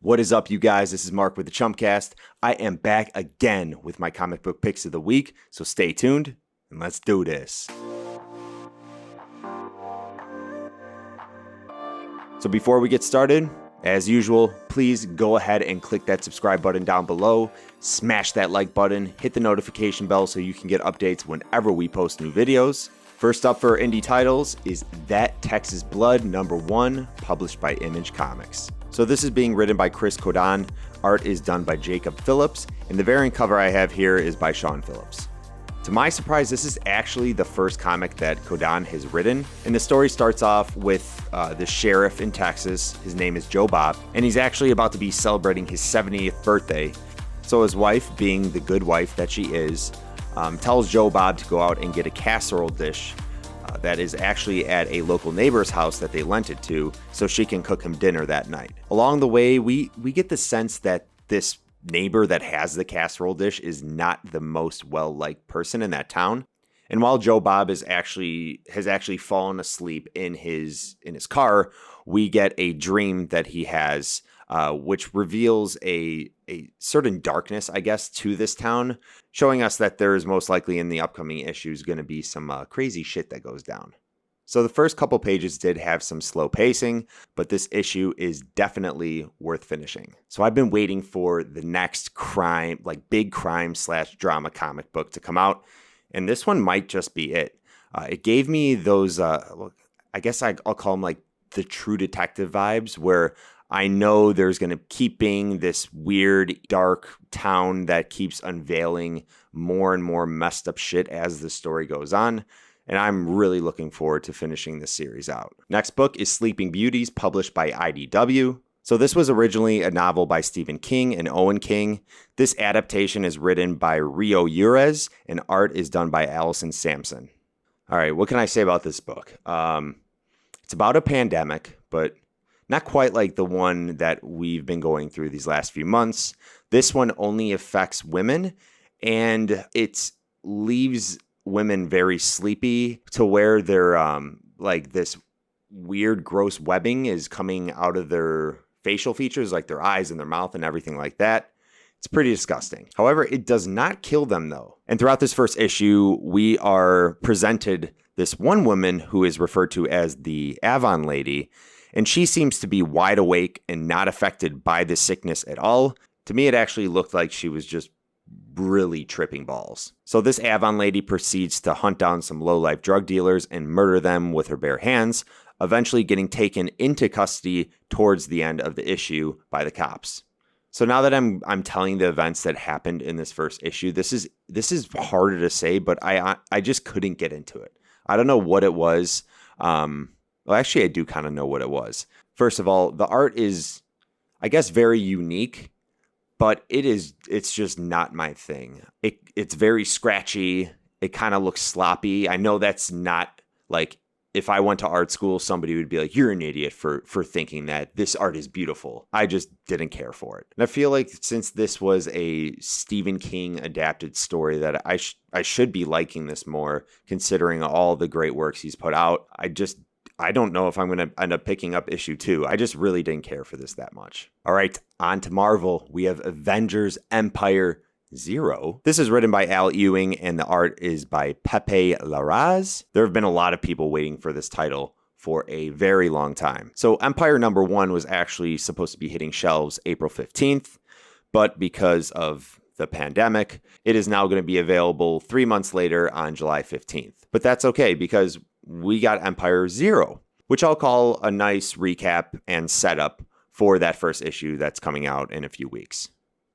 What is up, you guys? This is Mark with the Chumpcast. I am back again with my comic book picks of the week, so stay tuned and let's do this. So before we get started, as usual, please go ahead and click that subscribe button down below, smash that like button, hit the notification bell so you can get updates whenever we post new videos. First up for indie titles is That Texas Blood #1, published by Image Comics. So this is being written by Chris Kodan, art is done by Jacob Phillips, and the variant cover I have here is by Sean Phillips. To my surprise, this is actually the first comic that Kodan has written, and the story starts off with the sheriff in Texas. His name is Joe Bob, and he's actually about to be celebrating his 70th birthday. So his wife, being the good wife that she is, tells Joe Bob to go out and get a casserole dish that is actually at a local neighbor's house that they lent it to, so she can cook him dinner that night. Along the way, we get the sense that this neighbor that has the casserole dish is not the most well-liked person in that town. And while Joe Bob has actually fallen asleep in his car, we get a dream that he has, which reveals a certain darkness, I guess, to this town, showing us that there is most likely in the upcoming issues going to be some crazy shit that goes down. So the first couple pages did have some slow pacing, but this issue is definitely worth finishing. So I've been waiting for the next crime, like big crime / drama comic book to come out, and this one might just be it. It gave me those, I guess I'll call them like the True Detective vibes, where I know there's going to keep being this weird, dark town that keeps unveiling more and more messed up shit as the story goes on. And I'm really looking forward to finishing this series out. Next book is Sleeping Beauties, published by IDW. So this was originally a novel by Stephen King and Owen King. This adaptation is written by Rio Urez, and art is done by Allison Sampson. All right, what can I say about this book? It's about a pandemic, but not quite like the one that we've been going through these last few months. This one only affects women, and it leaves women very sleepy to where they're like this weird, gross webbing is coming out of their facial features, like their eyes and their mouth and everything like that. It's pretty disgusting. However, it does not kill them, though. And throughout this first issue, we are presented this one woman who is referred to as the Avon Lady, and she seems to be wide awake and not affected by this sickness at all. To me, it actually looked like she was just really tripping balls. So this Avon Lady proceeds to hunt down some low-life drug dealers and murder them with her bare hands, eventually getting taken into custody towards the end of the issue by the cops. So now that I'm telling the events that happened in this first issue, this is harder to say, but I just couldn't get into it. I don't know what it was. Well, actually, I do kind of know what it was. First of all, the art is, I guess, very unique, but it's just not my thing. It's very scratchy. It kind of looks sloppy. I know that's not like, if I went to art school, somebody would be like, you're an idiot for thinking that this art is beautiful. I just didn't care for it. And I feel like since this was a Stephen King adapted story, that I should be liking this more, considering all the great works he's put out. I don't know if I'm going to end up picking up issue 2. I just really didn't care for this that much. All right, on to Marvel. We have Avengers Empyre 0. This is written by Al Ewing, and the art is by Pepe Larraz. There have been a lot of people waiting for this title for a very long time. So Empyre #1 was actually supposed to be hitting shelves April 15th, but because of the pandemic, it is now going to be available 3 months later on July 15th. But that's okay, because we got Empyre 0, which I'll call a nice recap and setup for that first issue that's coming out in a few weeks.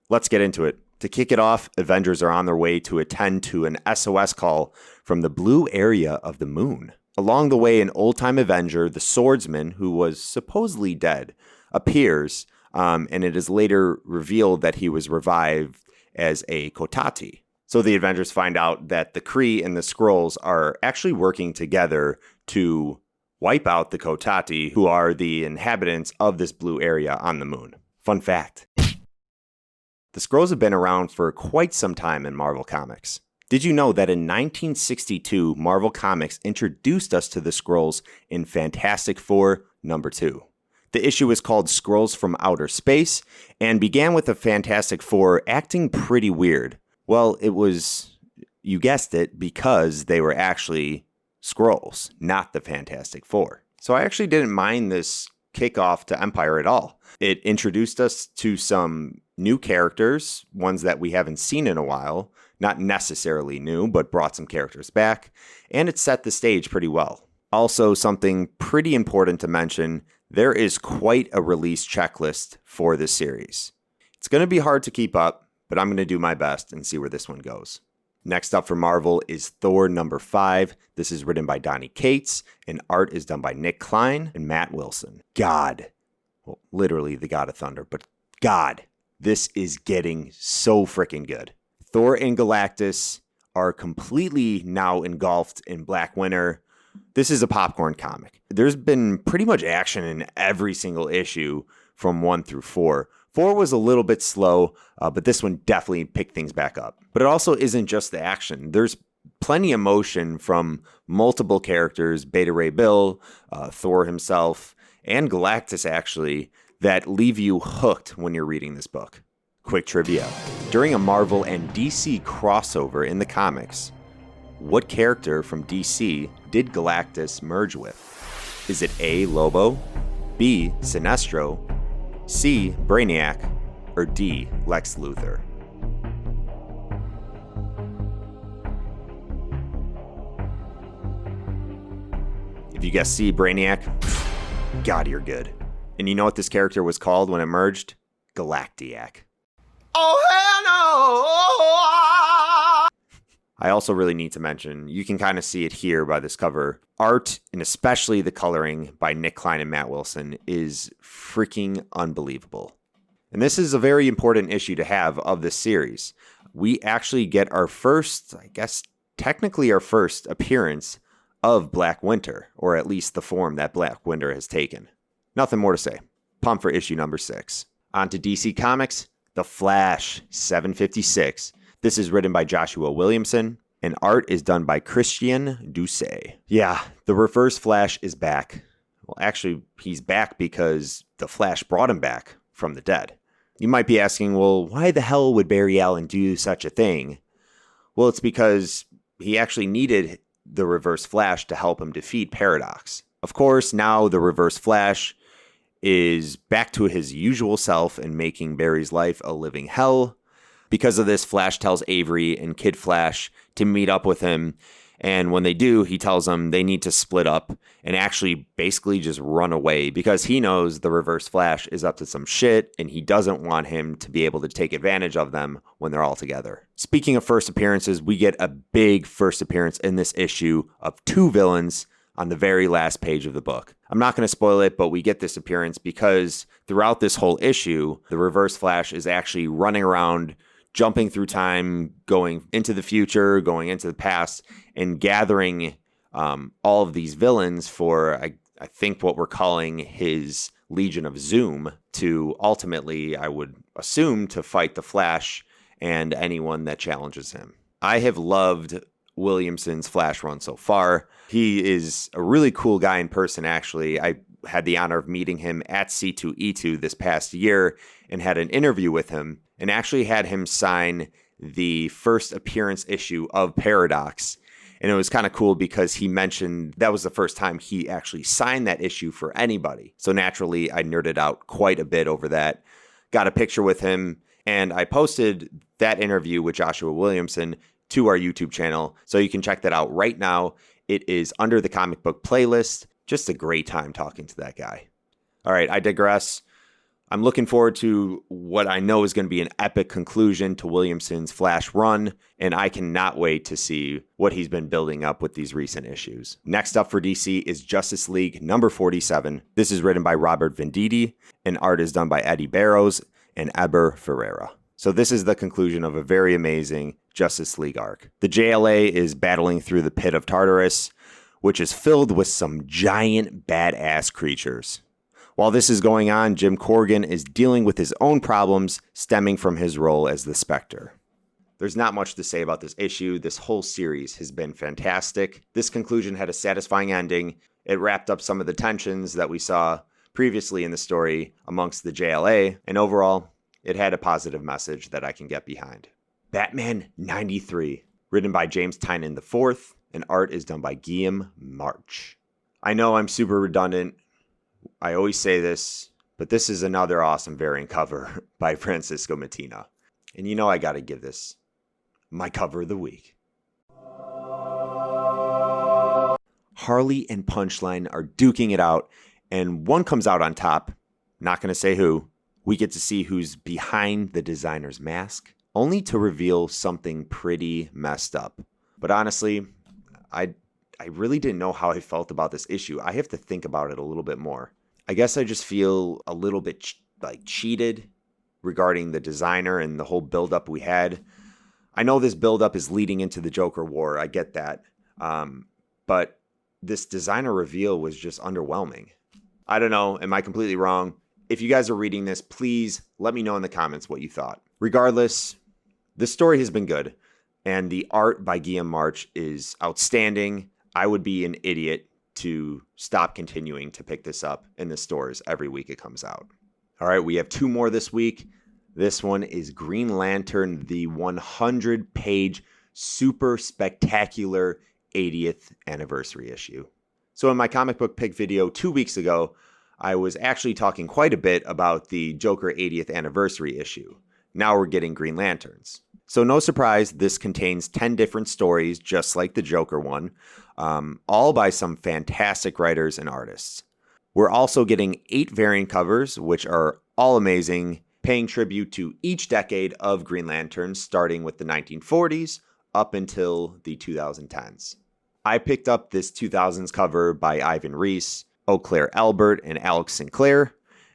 Let's get into it. To kick it off, Avengers are on their way to attend to an SOS call from the blue area of the moon. Along the way, an old-time Avenger, the Swordsman, who was supposedly dead, appears, and it is later revealed that he was revived as a Kotati. So the Avengers find out that the Kree and the Skrulls are actually working together to wipe out the Kotati, who are the inhabitants of this blue area on the moon. Fun fact. The Skrulls have been around for quite some time in Marvel Comics. Did you know that in 1962, Marvel Comics introduced us to the Skrulls in Fantastic Four #2? The issue is called Scrolls from Outer Space and began with the Fantastic Four acting pretty weird. Well, it was, you guessed it, because they were actually Skrulls, not the Fantastic Four. So I actually didn't mind this kickoff to Empyre at all. It introduced us to some new characters, ones that we haven't seen in a while, not necessarily new, but brought some characters back, and it set the stage pretty well. Also, something pretty important to mention, there is quite a release checklist for this series. It's going to be hard to keep up, but I'm going to do my best and see where this one goes. Next up for Marvel is Thor #5. This is written by Donny Cates, and art is done by Nick Klein and Matt Wilson. God, well, literally the God of Thunder, but God, this is getting so freaking good. Thor and Galactus are completely now engulfed in Black Winter. This is a popcorn comic. There's been pretty much action in every single issue from 1 through 4. 4 was a little bit slow, but this one definitely picked things back up. But it also isn't just the action. There's plenty of motion from multiple characters, Beta Ray Bill, Thor himself, and Galactus actually, that leave you hooked when you're reading this book. Quick trivia. During a Marvel and DC crossover in the comics, what character from DC did Galactus merge with? Is it A, Lobo, B, Sinestro, C, Brainiac, or D, Lex Luthor? If you guess C, Brainiac, God, you're good. And you know what this character was called when it merged? Galactiac. Oh, hell no! I also really need to mention, you can kind of see it here by this cover. Art, and especially the coloring by Nick Klein and Matt Wilson, is freaking unbelievable. And this is a very important issue to have of this series. We actually get our first, I guess, technically our first appearance of Black Winter, or at least the form that Black Winter has taken. Nothing more to say. Pumped for issue #6. On to DC Comics, The Flash 756. This is written by Joshua Williamson, and art is done by Christian Doucet. Yeah, the Reverse Flash is back. Well, actually, he's back because the Flash brought him back from the dead. You might be asking, well, why the hell would Barry Allen do such a thing? Well, it's because he actually needed the Reverse Flash to help him defeat Paradox. Of course, now the Reverse Flash is back to his usual self and making Barry's life a living hell. Because of this, Flash tells Avery and Kid Flash to meet up with him. And when they do, he tells them they need to split up and actually basically just run away because he knows the Reverse Flash is up to some shit and he doesn't want him to be able to take advantage of them when they're all together. Speaking of first appearances, we get a big first appearance in this issue of 2 villains on the very last page of the book. I'm not going to spoil it, but we get this appearance because throughout this whole issue, the Reverse Flash is actually running around, jumping through time, going into the future, going into the past, and gathering all of these villains for, I think, what we're calling his Legion of Zoom to ultimately, I would assume, to fight the Flash and anyone that challenges him. I have loved Williamson's Flash run so far. He is a really cool guy in person, actually. I had the honor of meeting him at C2E2 this past year and had an interview with him and actually had him sign the first appearance issue of Paradox. And it was kind of cool because he mentioned that was the first time he actually signed that issue for anybody. So naturally, I nerded out quite a bit over that. Got a picture with him, and I posted that interview with Joshua Williamson to our YouTube channel. So you can check that out right now. It is under the comic book playlist. Just a great time talking to that guy. All right, I digress. I'm looking forward to what I know is going to be an epic conclusion to Williamson's Flash run, and I cannot wait to see what he's been building up with these recent issues. Next up for DC is Justice League number 47. This is written by Robert Venditti, and art is done by Eddie Barrows and Eber Ferreira. So this is the conclusion of a very amazing Justice League arc. The JLA is battling through the pit of Tartarus, which is filled with some giant badass creatures. While this is going on, Jim Corrigan is dealing with his own problems stemming from his role as the Spectre. There's not much to say about this issue. This whole series has been fantastic. This conclusion had a satisfying ending. It wrapped up some of the tensions that we saw previously in the story amongst the JLA, and overall, it had a positive message that I can get behind. Batman 93, written by James Tynion IV, and art is done by Guillaume March. I know I'm super redundant. I always say this, but this is another awesome variant cover by Francisco Mattina. And you know I gotta give this my cover of the week. Harley and Punchline are duking it out, and one comes out on top. Not gonna say who. We get to see who's behind the designer's mask, only to reveal something pretty messed up. But honestly, I really didn't know how I felt about this issue. I have to think about it a little bit more. I guess I just feel a little bit cheated regarding the designer and the whole buildup we had. I know this buildup is leading into the Joker War. I get that. But this designer reveal was just underwhelming. I don't know. Am I completely wrong? If you guys are reading this, please let me know in the comments what you thought. Regardless, the story has been good, and the art by Guillaume March is outstanding. I would be an idiot to stop continuing to pick this up in the stores every week it comes out. All right, we have two more this week. This one is Green Lantern, the 100-page super spectacular 80th anniversary issue. So in my comic book pick video 2 weeks ago, I was actually talking quite a bit about the Joker 80th anniversary issue. Now we're getting Green Lanterns. So no surprise, this contains 10 different stories, just like the Joker one, all by some fantastic writers and artists. We're also getting 8 variant covers, which are all amazing, paying tribute to each decade of Green Lantern, starting with the 1940s up until the 2010s. I picked up this 2000s cover by Ivan Reis, Eau Claire Albert, and Alex Sinclair,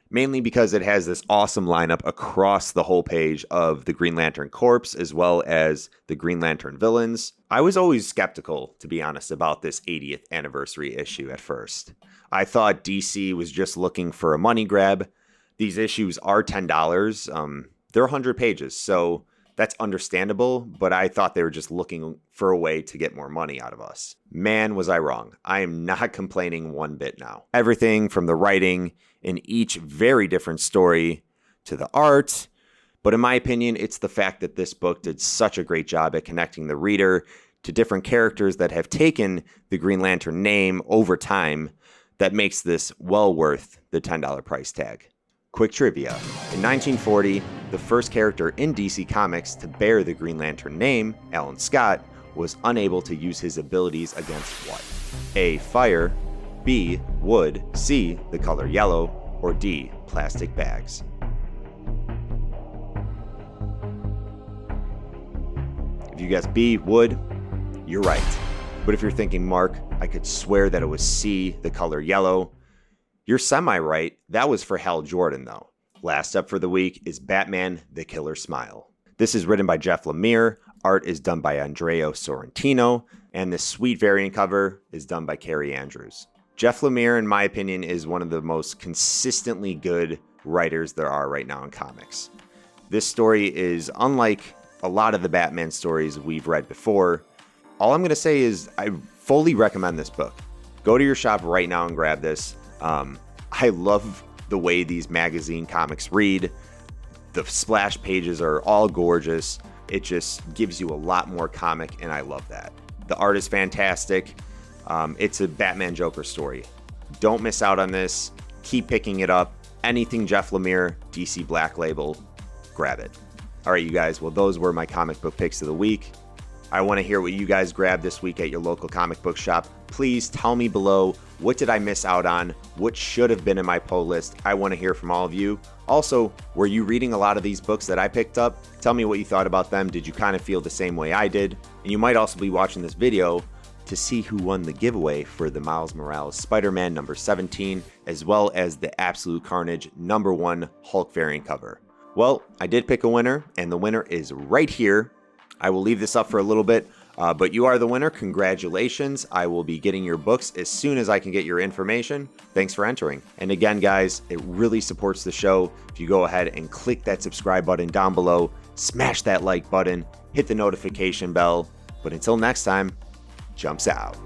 mainly because it has this awesome lineup across the whole page of the Green Lantern Corps as well as the Green Lantern villains. I was always skeptical, to be honest, about this 80th anniversary issue at first. I thought DC was just looking for a money grab. These issues are $10. They're 100 pages, so that's understandable, but I thought they were just looking for a way to get more money out of us. Man, was I wrong. I am not complaining one bit now. Everything from the writing in each very different story to the art, but in my opinion, it's the fact that this book did such a great job at connecting the reader to different characters that have taken the Green Lantern name over time that makes this well worth the $10 price tag. Quick trivia. In 1940, the first character in DC Comics to bear the Green Lantern name, Alan Scott, was unable to use his abilities against what? A. Fire, B. Wood, C. The color yellow, or D. Plastic bags. If you guess B. Wood, you're right. But if you're thinking, Mark, I could swear that it was C. The color yellow, you're semi-right. That was for Hal Jordan, though. Last up for the week is Batman, The Killer Smile. This is written by Jeff Lemire, art is done by Andrea Sorrentino, and the sweet variant cover is done by Carrie Andrews. Jeff Lemire, in my opinion, is one of the most consistently good writers there are right now in comics. This story is unlike a lot of the Batman stories we've read before. All I'm going to say is I fully recommend this book. Go to your shop right now and grab this. I love the way these magazine comics read. The splash pages are all gorgeous. It just gives you a lot more comic, and I love that. The art is fantastic. It's a Batman Joker story. Don't miss out on this. Keep picking it up. Anything Jeff Lemire, DC Black Label, grab it. All right, you guys. Well, those were my comic book picks of the week. I want to hear what you guys grabbed this week at your local comic book shop. Please tell me below, what did I miss out on? What should have been in my pull list? I want to hear from all of you. Also, were you reading a lot of these books that I picked up? Tell me what you thought about them. Did you kind of feel the same way I did? And you might also be watching this video to see who won the giveaway for the Miles Morales Spider-Man number 17, as well as the Absolute Carnage number 1 Hulk variant cover. Well, I did pick a winner, and the winner is right here. I will leave this up for a little bit, but you are the winner. Congratulations. I will be getting your books as soon as I can get your information. Thanks for entering. And again, guys, it really supports the show if you go ahead and click that subscribe button down below, smash that like button, hit the notification bell. But until next time, jumps out.